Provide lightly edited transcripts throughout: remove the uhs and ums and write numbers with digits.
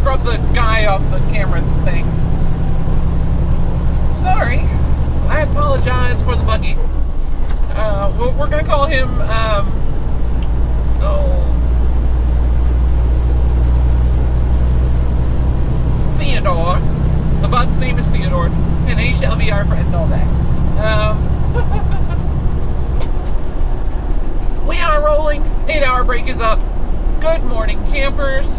scrub the guy off the camera thing. Sorry. I apologize for the buggy. We're gonna call him, Theodore. The bug's name is Theodore, and he shall be our friend all day. We are rolling. 8-hour break is up. Good morning, campers.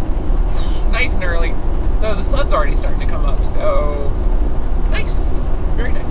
Nice and early, though the sun's already starting to come up, so nice. Very nice.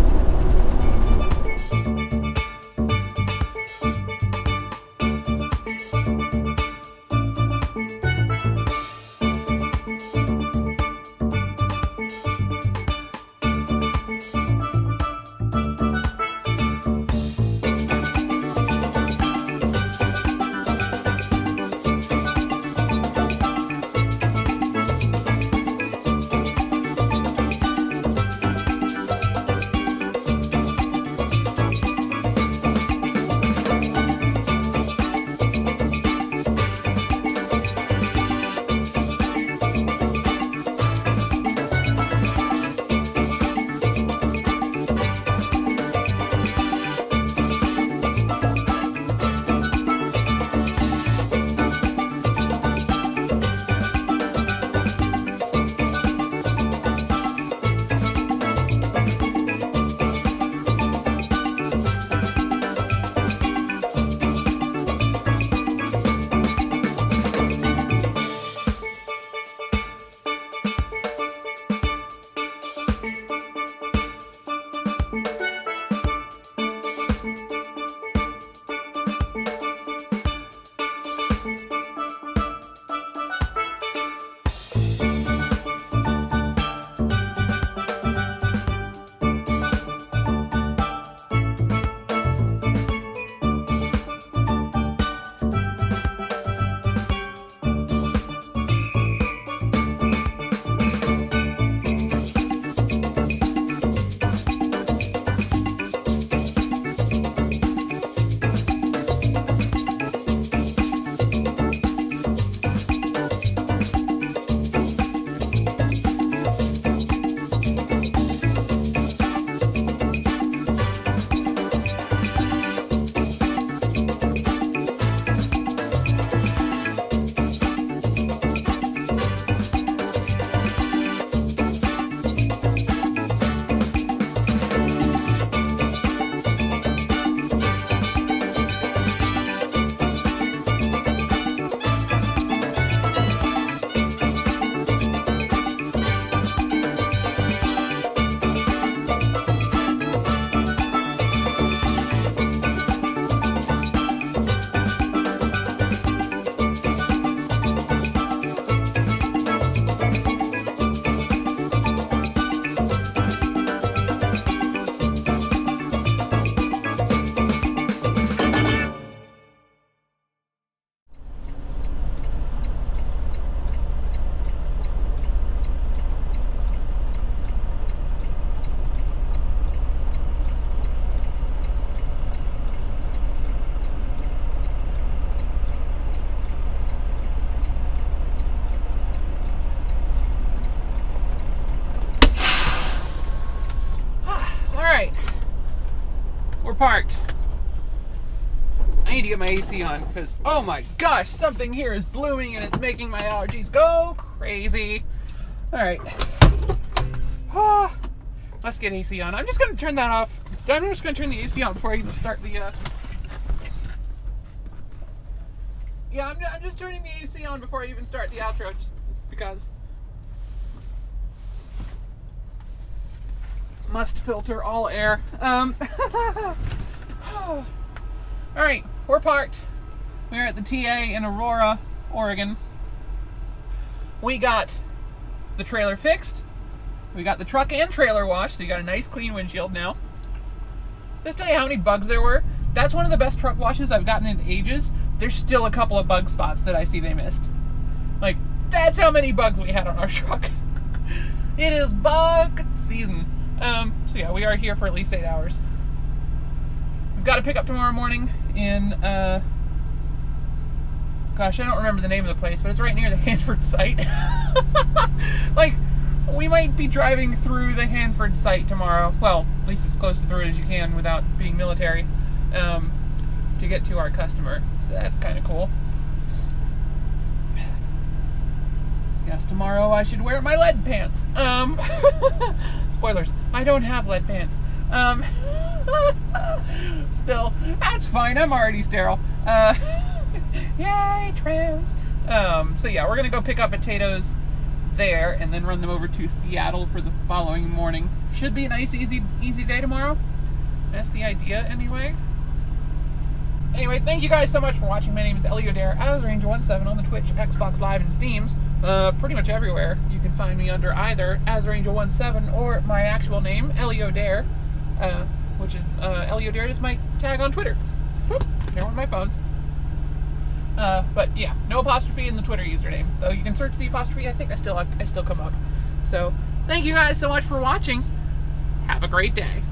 Parked. I need to get my AC on because, oh my gosh, something here is blooming and it's making my allergies go crazy. All right. Let's get AC on. I'm just going to turn that off. I'm just going to turn the AC on before I even start the... Yeah, I'm just turning the AC on before I even start the outro, just because. Must filter all air. All right, we're parked. We're at the TA in Aurora, Oregon. We got the trailer fixed. We got the truck and trailer washed, so you got a nice clean windshield now. Just tell you how many bugs there were. That's one of the best truck washes I've gotten in ages. There's still a couple of bug spots that I see they missed. Like, that's how many bugs we had on our truck. It is bug season. So yeah, we are here for at least 8 hours. We've got to pick up tomorrow morning in gosh, I don't remember the name of the place, but it's right near the Hanford site. Like, we might be driving through the Hanford site tomorrow. Well, at least as close to through it as you can without being military, to get to our customer. So that's kind of cool. Yes, tomorrow I should wear my lead pants. Spoilers, I don't have lead pants. Still, that's fine. I'm already sterile. Yay, trans. So yeah, we're gonna go pick up potatoes there and then run them over to Seattle for the following morning. Should be a nice, easy day tomorrow. That's the idea, anyway. Anyway, thank you guys so much for watching. My name is Elio-Dare, AsRanger17 on the Twitch, Xbox Live, and Steams. Pretty much everywhere. You can find me under either AsRanger17 or my actual name, Elio-Dare, which is Elio-Dare is my tag on Twitter. Whoop, there on my phone. But yeah, no apostrophe in the Twitter username. Though you can search the apostrophe, I think I still come up. So thank you guys so much for watching. Have a great day.